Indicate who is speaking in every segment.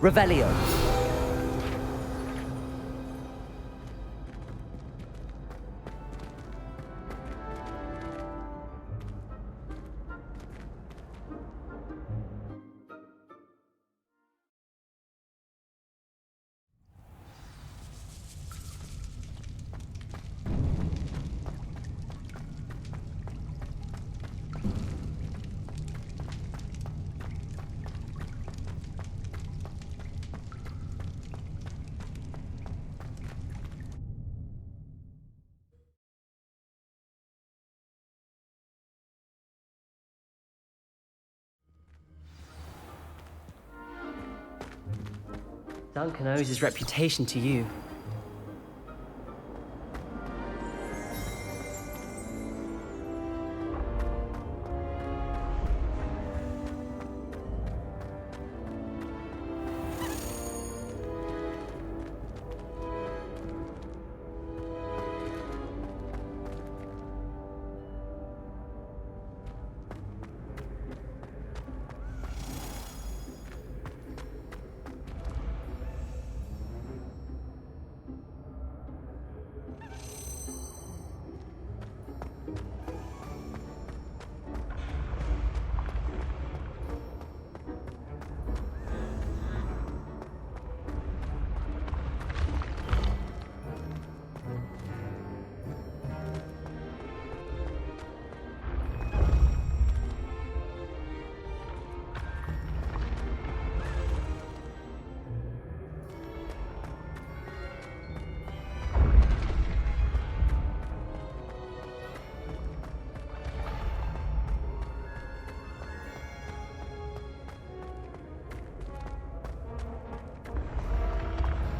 Speaker 1: Revelio. Duncan owes his reputation to you.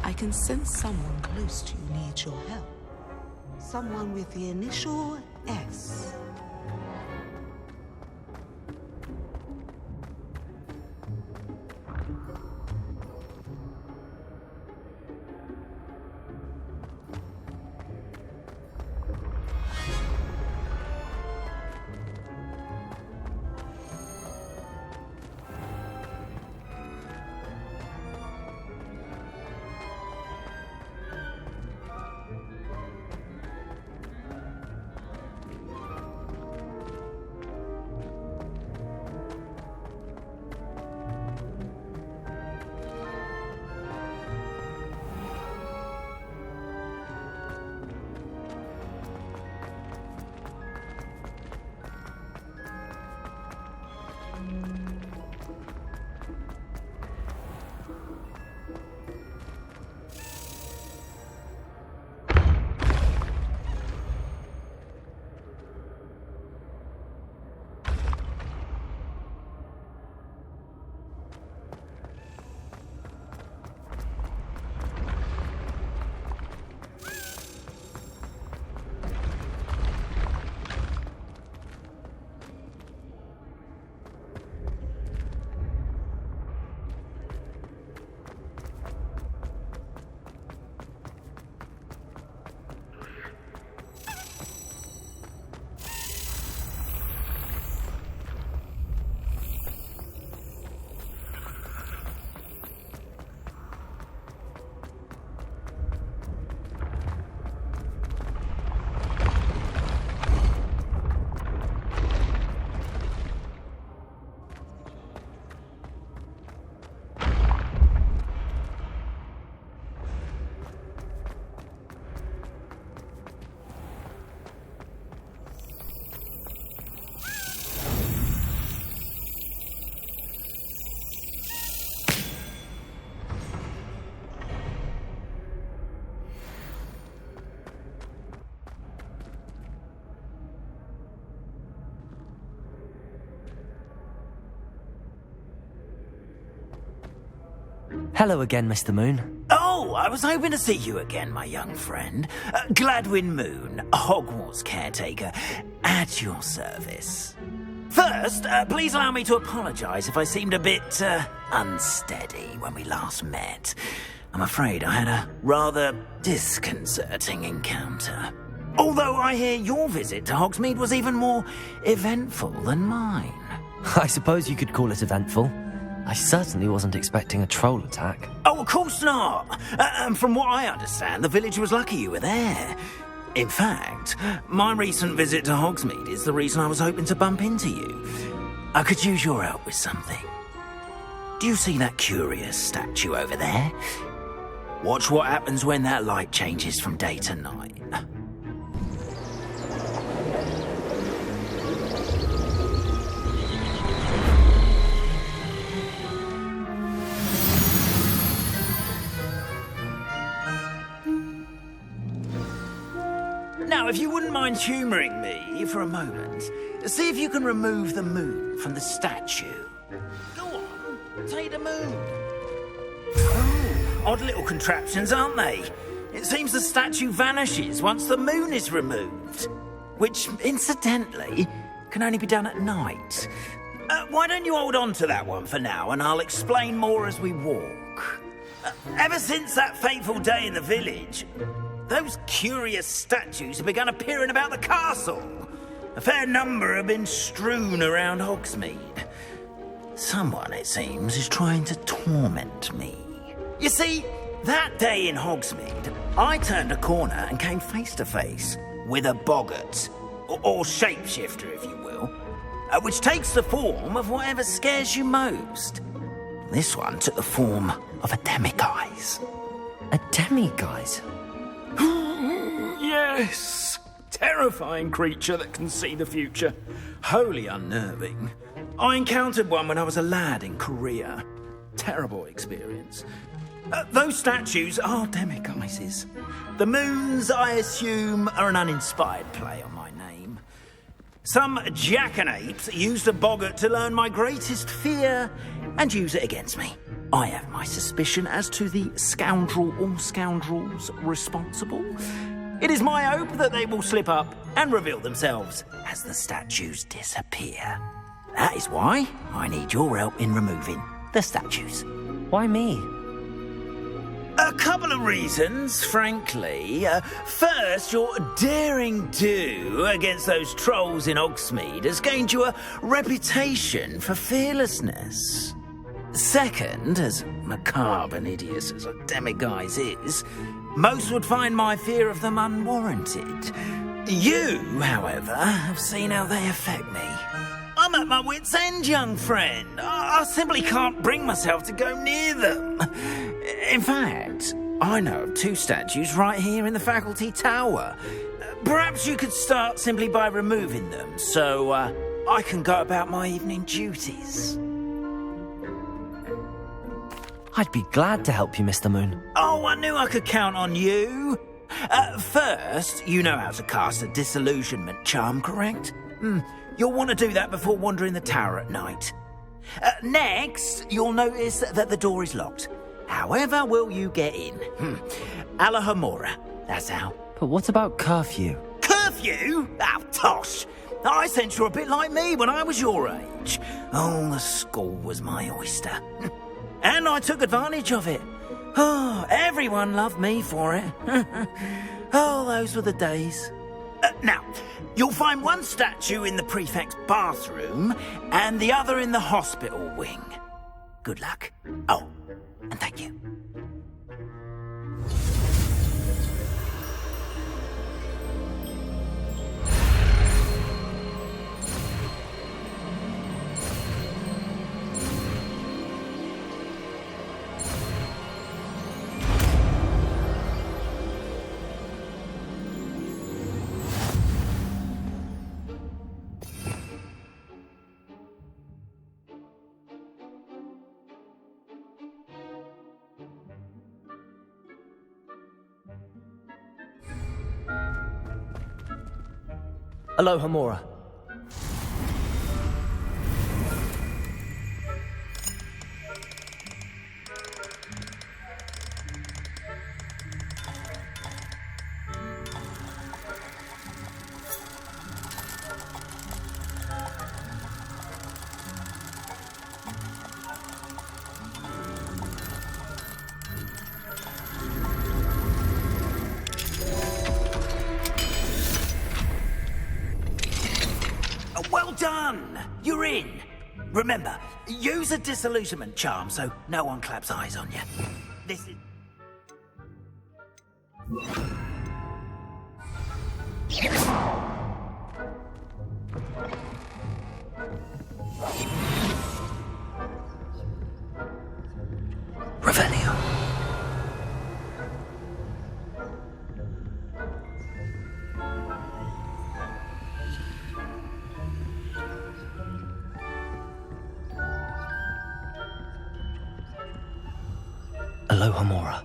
Speaker 2: I can sense someone close to you needs your help. Someone with the initial S.
Speaker 3: Hello again, Mr. Moon.
Speaker 4: Oh, I was hoping to see you again, my young friend. Gladwin Moon, Hogwarts caretaker, at your service. First, please allow me to apologise if I seemed a bit, unsteady when we last met. I'm afraid I had a rather disconcerting encounter. Although I hear your visit to Hogsmeade was even more eventful than mine.
Speaker 3: I suppose you could call it eventful. I certainly wasn't expecting a troll attack.
Speaker 4: Oh, of course not. And from what I understand, the village was lucky you were there. In fact, my recent visit to Hogsmeade is the reason I was hoping to bump into you. I could use your help with something. Do you see that curious statue over there? Watch what happens when that light changes from day to night. Now, if you wouldn't mind humouring me for a moment, see if you can remove the moon from the statue. Go on, take the moon. Oh, odd little contraptions, aren't they? It seems the statue vanishes once the moon is removed. Which, incidentally, can only be done at night. Why don't you hold on to that one for now, and I'll explain more as we walk. Ever since that fateful day in the village, those curious statues have begun appearing about the castle. A fair number have been strewn around Hogsmeade. Someone, it seems, is trying to torment me. You see, that day in Hogsmeade, I turned a corner and came face to face with a boggart, or shapeshifter, if you will, which takes the form of whatever scares you most. This one took the form of a demiguise.
Speaker 3: A demiguise?
Speaker 4: Yes! Terrifying creature that can see the future. Wholly unnerving. I encountered one when I was a lad in Korea. Terrible experience. Those statues are demiguises. The moons, I assume, are an uninspired play on my name. Some jackanapes used a boggart to learn my greatest fear and use it against me. I have my suspicion as to the scoundrel or scoundrels responsible. It is my hope that they will slip up and reveal themselves as the statues disappear. That is why I need your help in removing the statues.
Speaker 3: Why me?
Speaker 4: A couple of reasons, frankly. First, your daring do against those trolls in Hogsmeade has gained you a reputation for fearlessness. Second, as macabre and hideous as a demiguise is, most would find my fear of them unwarranted. You, however, have seen how they affect me. I'm at my wit's end, young friend. I simply can't bring myself to go near them. In fact, I know of two statues right here in the faculty tower. Perhaps you could start simply by removing them, so I can go about my evening duties.
Speaker 3: I'd be glad to help you, Mr. Moon.
Speaker 4: Oh, I knew I could count on you. First, you know how to cast a disillusionment charm, correct? You'll want to do that before wandering the tower at night. Next, you'll notice that the door is locked. However will you get in? Alahomora, that's how.
Speaker 3: But what about curfew?
Speaker 4: Curfew? Oh, tosh. I sense you're a bit like me when I was your age. Oh, the school was my oyster. And I took advantage of it. Oh, everyone loved me for it. Oh, those were the days. Now, you'll find one statue in the prefect's bathroom and the other in the hospital wing. Good luck. Oh, and thank you.
Speaker 3: Alohomora.
Speaker 4: in. Remember, use a disillusionment charm so no one claps eyes on you. This is...
Speaker 3: Revelio. Alohomora.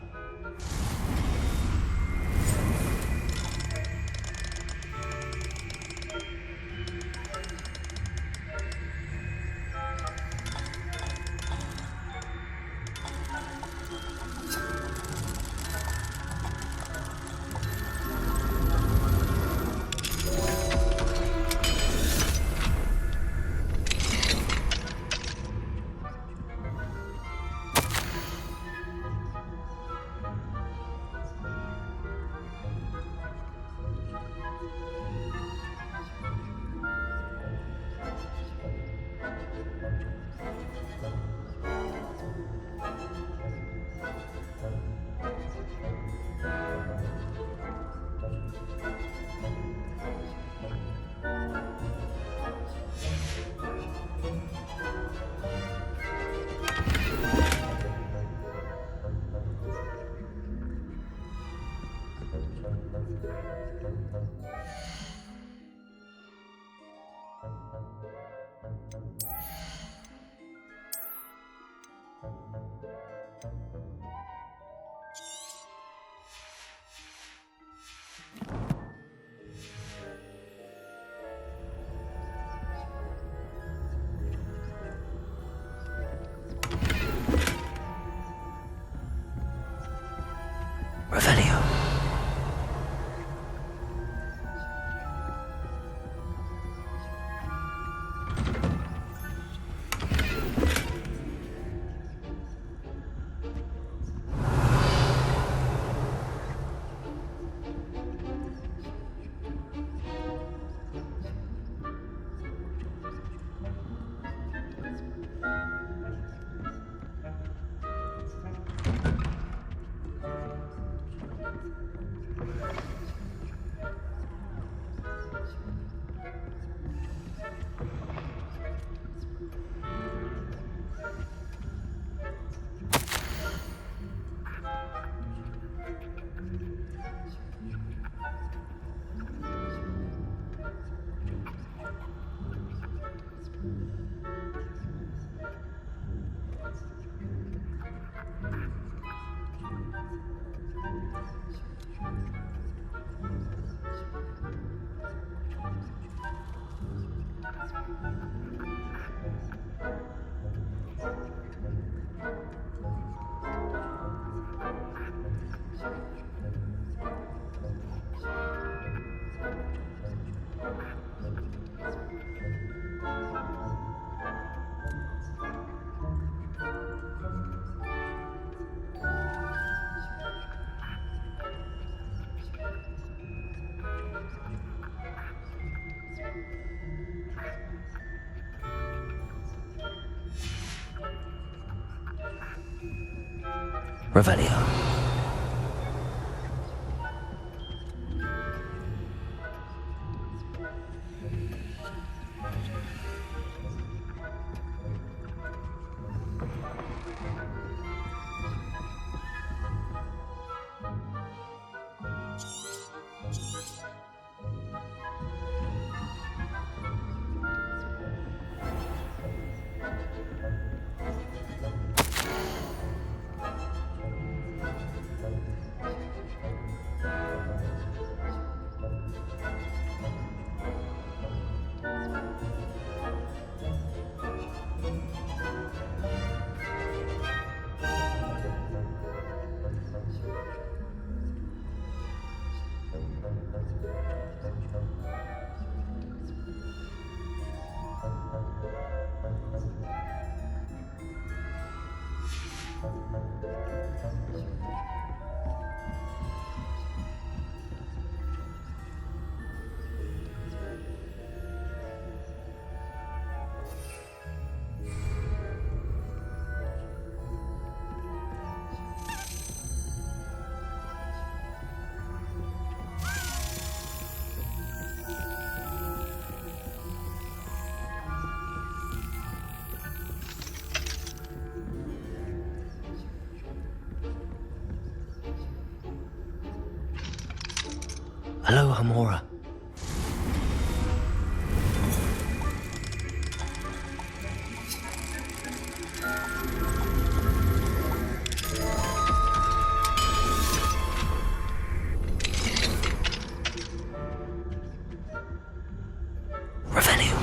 Speaker 3: Revelio. Revelio. Hello, Hamora. Revenue.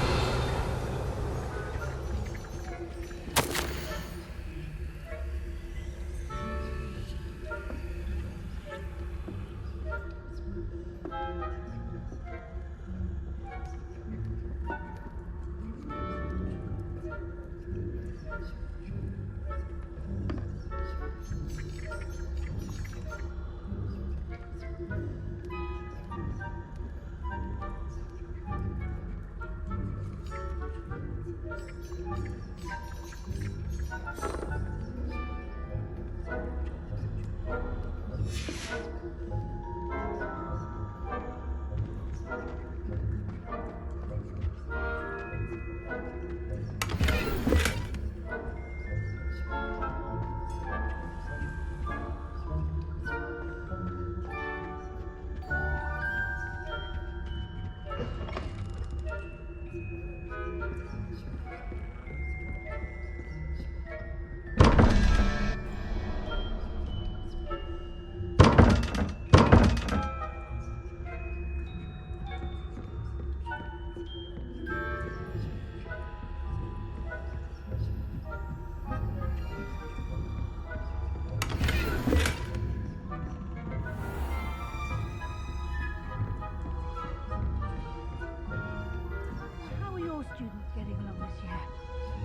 Speaker 5: Students getting along this year?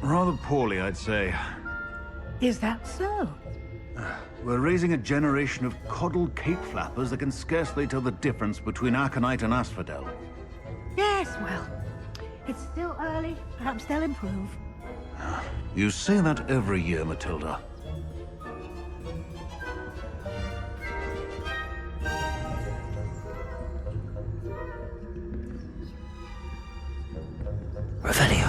Speaker 6: Rather poorly, I'd say.
Speaker 5: Is that so?
Speaker 6: We're raising a generation of coddled cape flappers that can scarcely tell the difference between Aconite and Asphodel.
Speaker 5: Yes, well, it's still early. Perhaps they'll improve.
Speaker 6: You say that every year, Matilda.
Speaker 3: Revenue.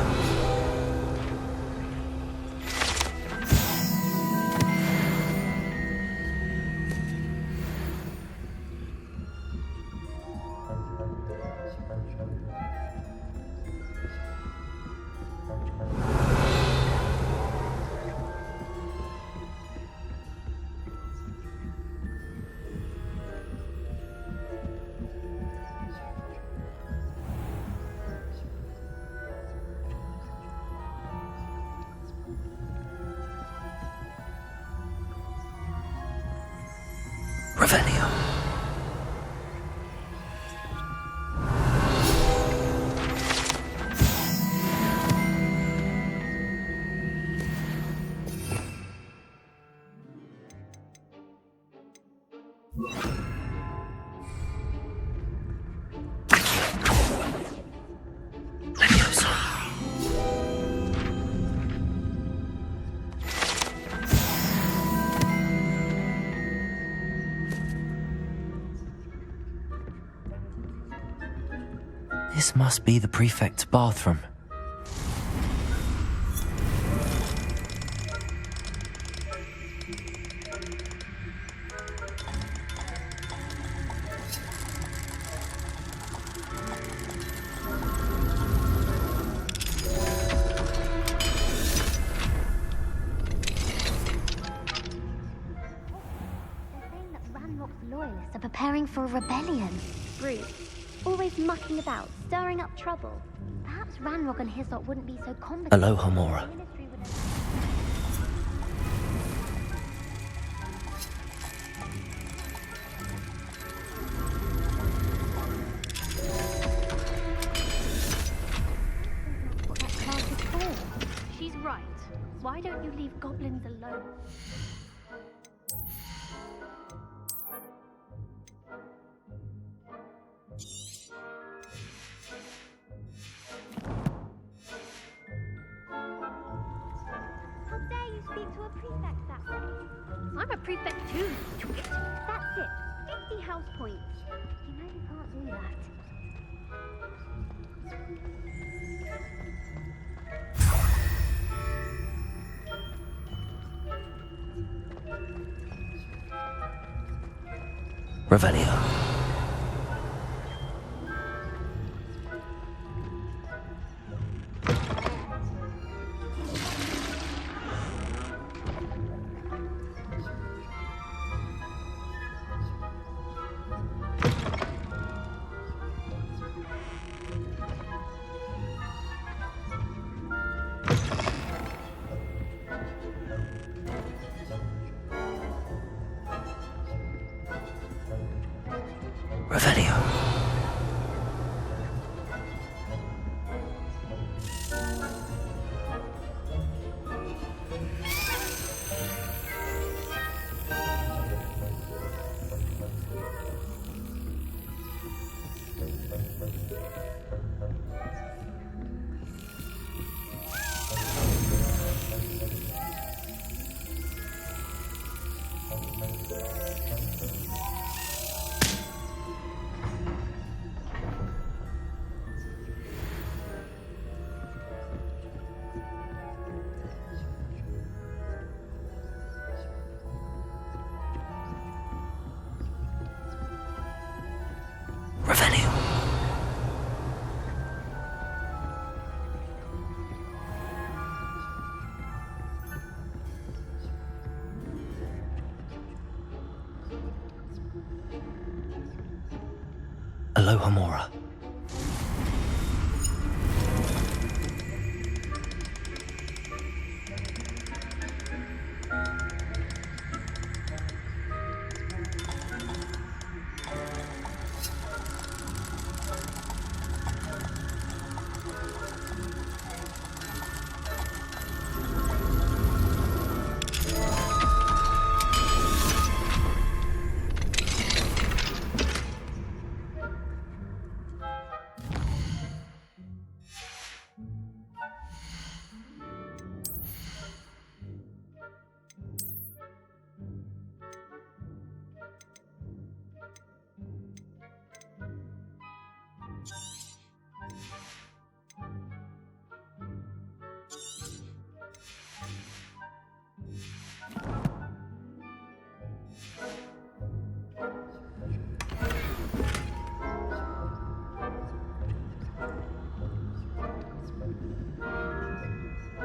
Speaker 3: Revenue. This must be the prefect's bathroom.
Speaker 7: Loyalists are preparing for a rebellion. Rude. Always mucking about, stirring up trouble. Perhaps Ranrock and his lot wouldn't be so competent.
Speaker 3: Hello, Hamora.
Speaker 7: What that class is for. She's right. Why don't you leave goblins alone? I'm a prefect too. That's it. 50 house points. You know you can't do that.
Speaker 3: Revelio. Aloha Mora.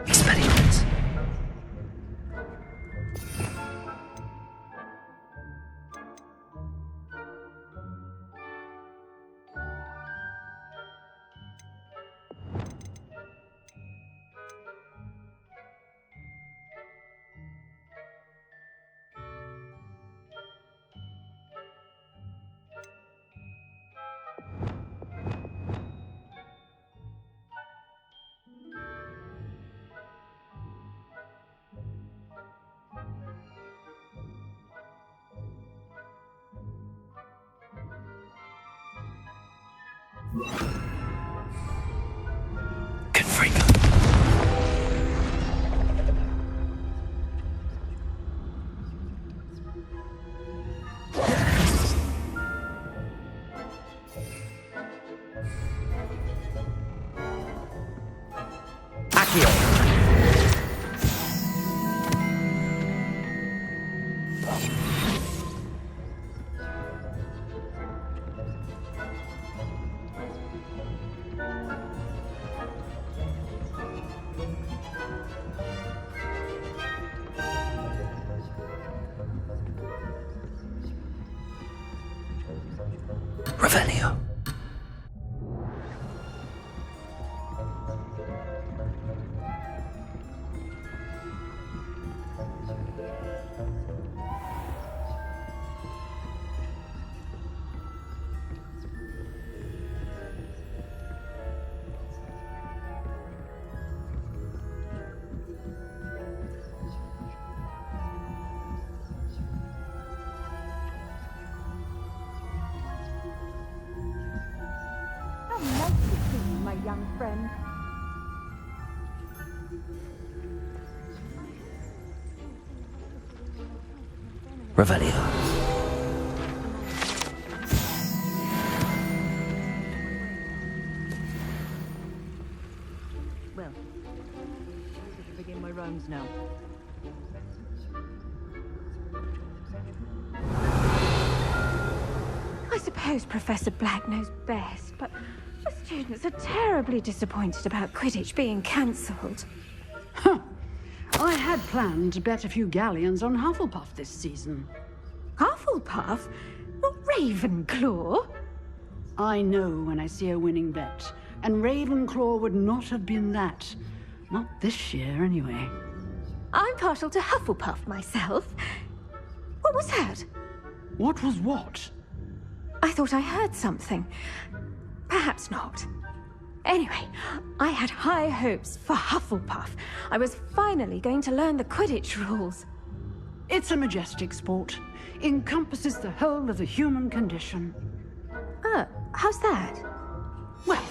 Speaker 3: Experiments. Confringo. Accio. Revelio.
Speaker 5: How nice to see you, my young friend.
Speaker 3: Revelio.
Speaker 5: Well, I should begin my rounds now. I suppose Professor Black knows best, but the students are terribly disappointed about Quidditch being cancelled.
Speaker 8: I had planned to bet a few galleons on Hufflepuff this season.
Speaker 5: Hufflepuff? Not Ravenclaw?
Speaker 8: I know when I see a winning bet, and Ravenclaw would not have been that. Not this year, anyway.
Speaker 5: I'm partial to Hufflepuff myself. What was that?
Speaker 8: What was what?
Speaker 5: I thought I heard something. Perhaps not. Anyway, I had high hopes for Hufflepuff. I was finally going to learn the Quidditch rules.
Speaker 8: It's a majestic sport. Encompasses the whole of the human condition.
Speaker 5: How's that?
Speaker 8: Well,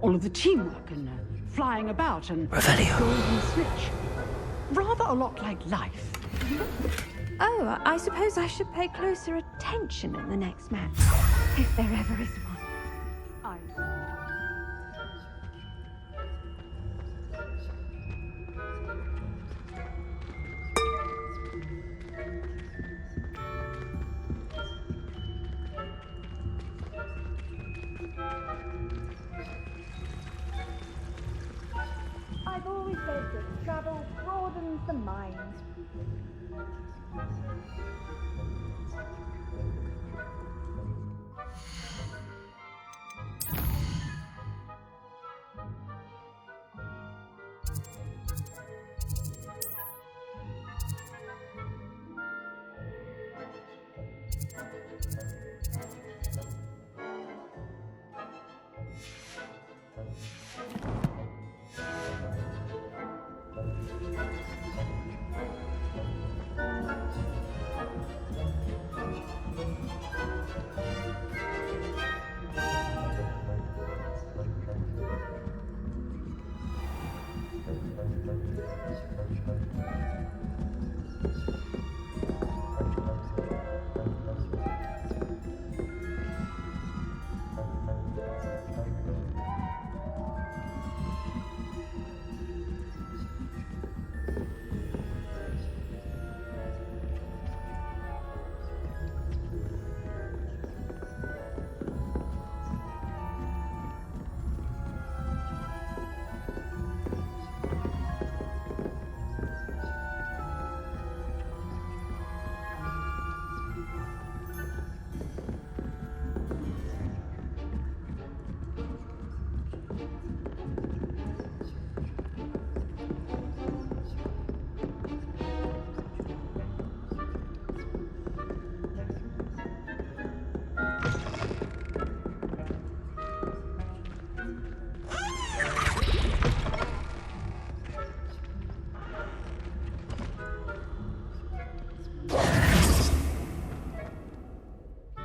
Speaker 8: all of the teamwork and flying about and
Speaker 3: Revelio.
Speaker 8: golden snitch. Rather a lot like life.
Speaker 5: Oh, I suppose I should pay closer attention in the next match, if there ever is one.
Speaker 7: I've always said that travel broadens the mind.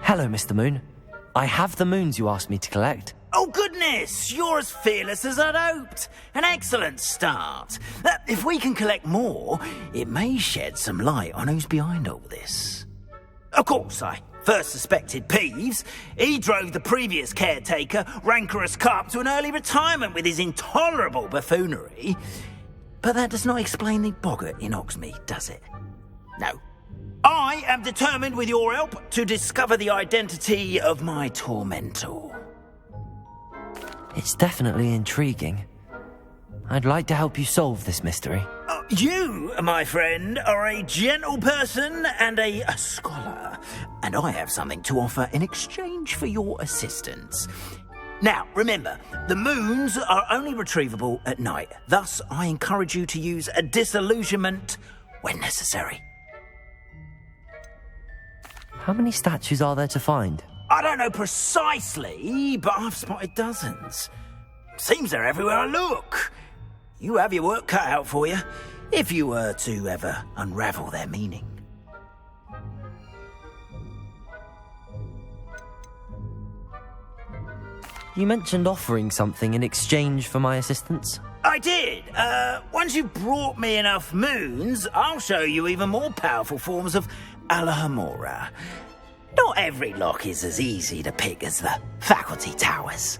Speaker 3: Hello, Mr. Moon. I have the moons you asked me to collect.
Speaker 4: Oh, goodness! You're as fearless as I'd hoped. An excellent start. If we can collect more, it may shed some light on who's behind all this. Of course, I first suspected Peeves. He drove the previous caretaker, Rancorous Carp, to an early retirement with his intolerable buffoonery. But that does not explain the boggart in Hogsmeade, does it? No. I am determined, with your help, to discover the identity of my tormentor.
Speaker 3: It's definitely intriguing. I'd like to help you solve this mystery.
Speaker 4: You, my friend, are a gentle person and a scholar, and I have something to offer in exchange for your assistance. Now, remember, the moons are only retrievable at night. Thus, I encourage you to use a disillusionment when necessary.
Speaker 3: How many statues are there to find?
Speaker 4: I don't know precisely, but I've spotted dozens. Seems they're everywhere I look. You have your work cut out for you, if you were to ever unravel their meaning.
Speaker 3: You mentioned offering something in exchange for my assistance?
Speaker 4: I did. Once you've brought me enough moons, I'll show you even more powerful forms of Alahamora. Not every lock is as easy to pick as the faculty towers.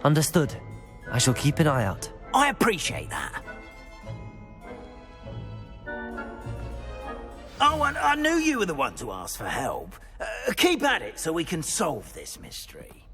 Speaker 3: Understood. I shall keep an eye out.
Speaker 4: I appreciate that. Oh, and I knew you were the one to ask for help. Keep at it so we can solve this mystery.